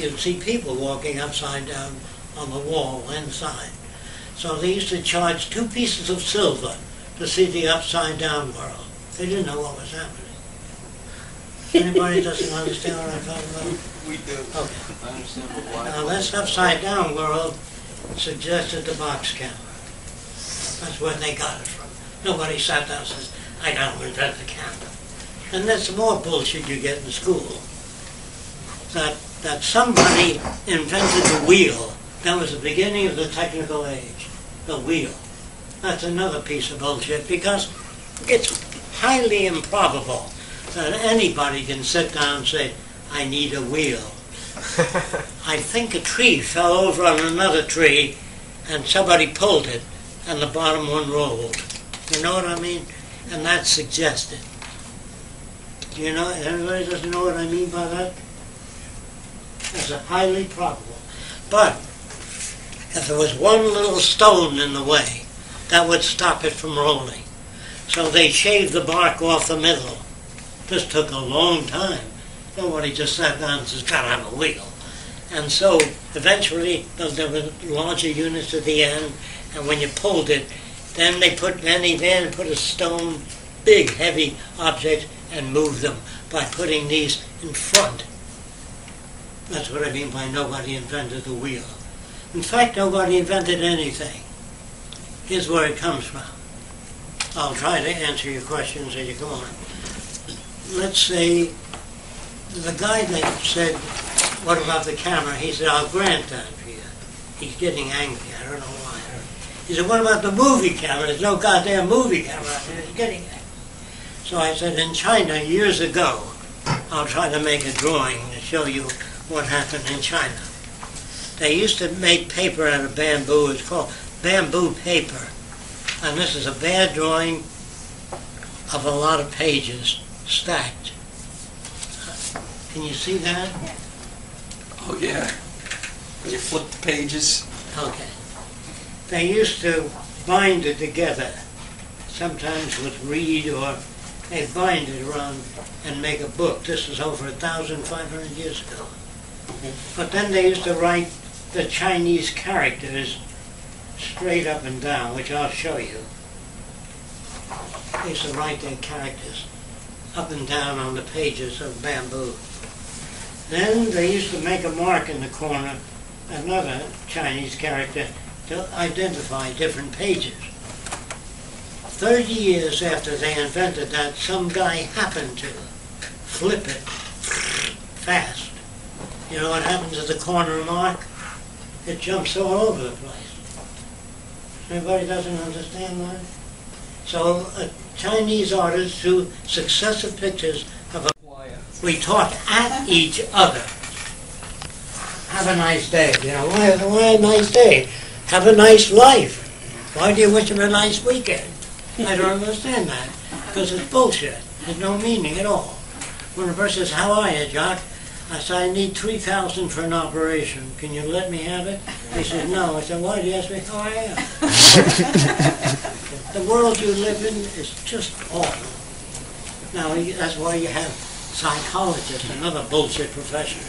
you'd see people walking upside down on the wall inside. So they used to charge 2 pieces of silver to see the upside down world. They didn't know what was happening. Anybody doesn't understand what I'm talking about? We do. Okay. I understand, but why? Now this upside down world suggested the box camera. That's where they got it from. Nobody sat down and says, I got to invent the camera. And that's more bullshit you get in school. That somebody invented the wheel. That was the beginning of the technical age. The wheel. That's another piece of bullshit because it's highly improbable that anybody can sit down and say, I need a wheel. I think a tree fell over on another tree and somebody pulled it and the bottom one rolled. You know what I mean? And that's suggested. Do you know, everybody doesn't know what I mean by that? That's a highly probable. But if there was one little stone in the way, that would stop it from rolling. So they shaved the bark off the middle. This took a long time. Nobody just sat down and says, gotta have a wheel. And so eventually there were larger units at the end, and when you pulled it, then they put a stone, big heavy object, and moved them by putting these in front. That's what I mean by nobody invented the wheel. In fact, nobody invented anything. Here's where it comes from. I'll try to answer your questions as you go on. Let's say the guy that said, what about the camera? He said, I'll grant that for you. He's getting angry. I don't know why. He said, what about the movie camera? There's no goddamn movie camera out there. He's getting angry. So I said, in China years ago, I'll try to make a drawing to show you what happened in China. They used to make paper out of bamboo. It's called bamboo paper. And this is a bad drawing of a lot of pages stacked. Can you see that? Oh, yeah. When you flip the pages. Okay. They used to bind it together, sometimes with reed, or they bind it around and make a book. This is over 1,500 years ago. But then they used to write the Chinese characters straight up and down, which I'll show you. They used to write their characters up and down on the pages of bamboo. Then they used to make a mark in the corner, another Chinese character, to identify different pages. 30 years after they invented that, some guy happened to flip it fast. You know what happens at the corner mark? It jumps all over the place. Everybody doesn't understand that? So a Chinese artist drew successive pictures of a... We talk at each other. Have a nice day. You know, why a nice day? Have a nice life. Why do you wish him a nice weekend? I don't understand that. Because it's bullshit. There's no meaning at all. When a person says, how are you, Jock? I said, I need $3,000 for an operation. Can you let me have it? He said, no. I said, why do you ask me how I am? The world you live in is just awful. Now, that's why you have psychologists, another bullshit profession.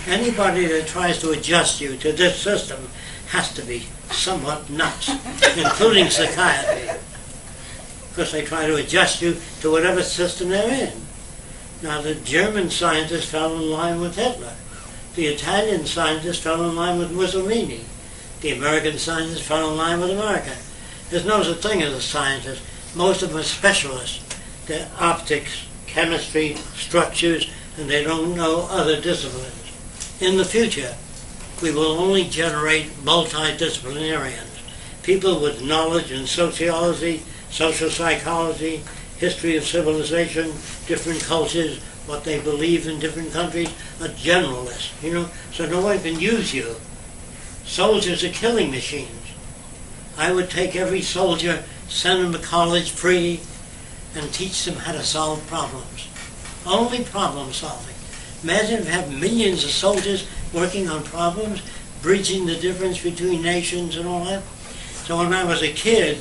Anybody that tries to adjust you to this system has to be somewhat nuts, including psychiatry. Because they try to adjust you to whatever system they're in. Now, the German scientists fell in line with Hitler. The Italian scientists fell in line with Mussolini. The American scientists fell in line with America. There's no such thing as a scientist. Most of them are specialists. They're optics, chemistry, structures, and they don't know other disciplines. In the future, we will only generate multidisciplinarians, people with knowledge in sociology, social psychology, history of civilization, different cultures, what they believe in different countries, a generalist, you know, so no one can use you. Soldiers are killing machines. I would take every soldier, send them to college free, and teach them how to solve problems. Only problem solving. Imagine if you have millions of soldiers working on problems, bridging the difference between nations and all that. So when I was a kid,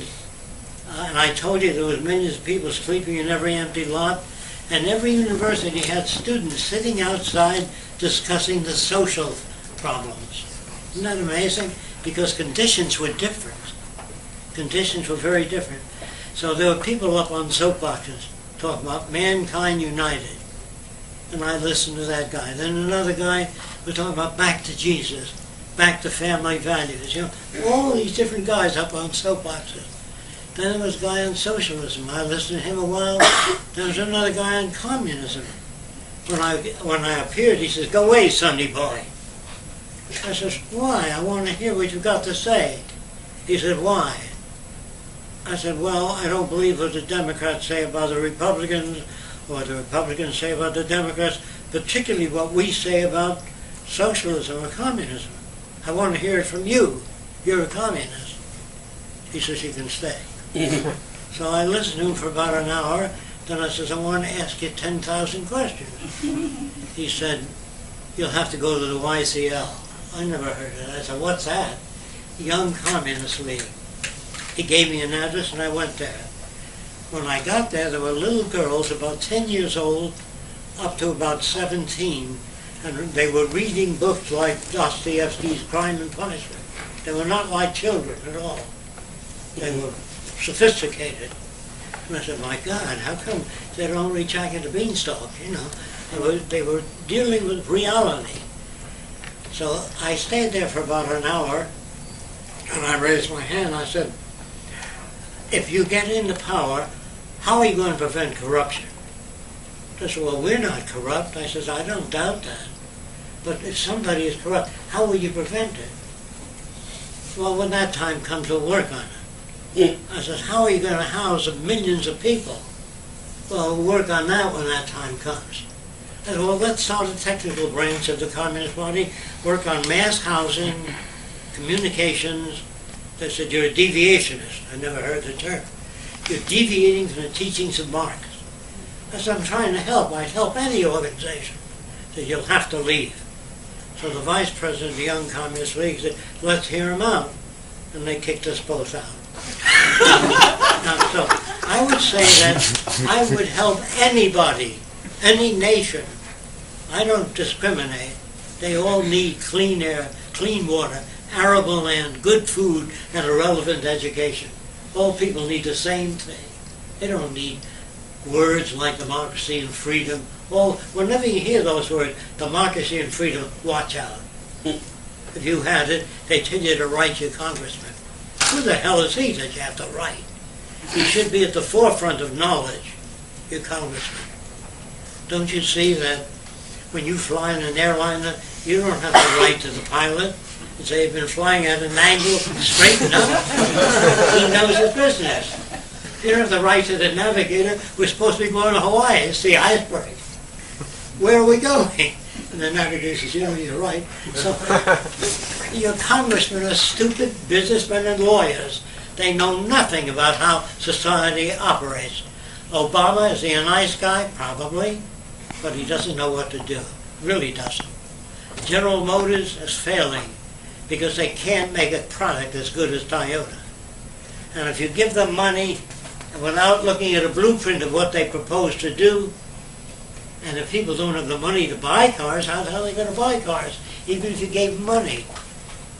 and I told you there was millions of people sleeping in every empty lot, and every university had students sitting outside discussing the social problems. Isn't that amazing? Because conditions were different. Conditions were very different. So there were people up on soapboxes talking about mankind united. And I listened to that guy. Then another guy was talking about back to Jesus, back to family values. You know, all these different guys up on soapboxes. Then there was a guy on socialism. I listened to him a while. There was another guy on communism. When I appeared, he says, "Go away, Sunday boy." I says, "Why? I want to hear what you've got to say." He said, "Why?" I said, "Well, I don't believe what the Democrats say about the Republicans, or the Republicans say about the Democrats, particularly what we say about socialism or communism. I want to hear it from you. You're a communist." He says, "You can stay." So I listened to him for about an hour. Then I says, "I want to ask you 10,000 questions." He said, "You'll have to go to the YCL." I never heard of it. I said, "What's that?" Young Communist League. He gave me an address and I went there. When I got there, there were little girls about 10 years old up to about 17, and they were reading books like Dostoevsky's Crime and Punishment. They were not like children at all. They were sophisticated. And I said, "My God, how come they don't reach Jack and the Beanstalk?" You know, they were dealing with reality. So I stayed there for about an hour, and I raised my hand. I said, "If you get into power, how are you going to prevent corruption?" They said, "Well, we're not corrupt." I said, "I don't doubt that. But if somebody is corrupt, how will you prevent it?" "Well, when that time comes, we'll work on it." I said, "How are you going to house millions of people?" "Well, we'll work on that when that time comes." I said, "Well, let's start a technical branch of the Communist Party, work on mass housing, communications." They said, "You're a deviationist." I never heard the term. "You're deviating from the teachings of Marx." I said, "I'm trying to help. I'd help any organization." They said, "You'll have to leave." So the vice president of the Young Communist League said, "Let's hear him out." And they kicked us both out. Now, so I would say that I would help anybody, any nation. I don't discriminate. They all need clean air, clean water, arable land, good food, and a relevant education. All people need the same thing. They don't need words like democracy and freedom. Whenever you hear those words, democracy and freedom, watch out. If you had it, they tell you to write your congressman. Who the hell is he that you have to write? He should be at the forefront of knowledge, your congressman. Don't you see that when you fly in an airliner, you don't have to write to the pilot and say, "You've been flying at an angle, straighten up." He knows his business. You don't have to write to the navigator, "We're supposed to be going to Hawaii, it's the iceberg. Where are we going?" And the navigator says, "You're right." So your congressmen are stupid businessmen and lawyers. They know nothing about how society operates. Obama, is he a nice guy? Probably. But he doesn't know what to do. Really doesn't. General Motors is failing because they can't make a product as good as Toyota. And if you give them money without looking at a blueprint of what they propose to do, and if people don't have the money to buy cars, how the hell are they going to buy cars, even if you gave them money?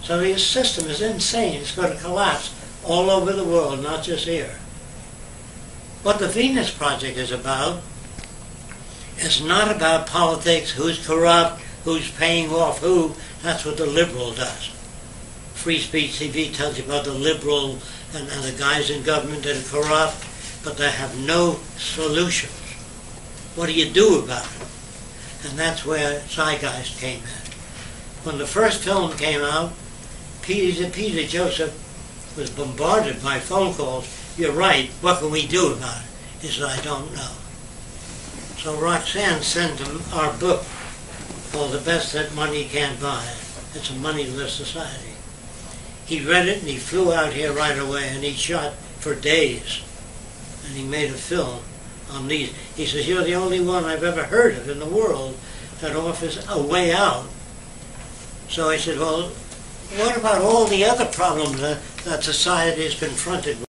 So the system is insane. It's going to collapse all over the world, not just here. What the Venus Project is about is not about politics, who's corrupt, who's paying off who. That's what the liberal does. Free Speech TV tells you about the liberal and the guys in government that are corrupt, but they have no solutions. What do you do about it? And that's where Zeitgeist came in. When the first film came out, Peter Joseph was bombarded by phone calls. "You're right, what can we do about it?" He said, "I don't know." So Roxanne sent him our book called The Best That Money Can't Buy. It's a moneyless society. He read it and he flew out here right away and he shot for days. And he made a film on these. He says, "You're the only one I've ever heard of in the world that offers a way out." So I said, "Well, what about all the other problems that society is confronted with?"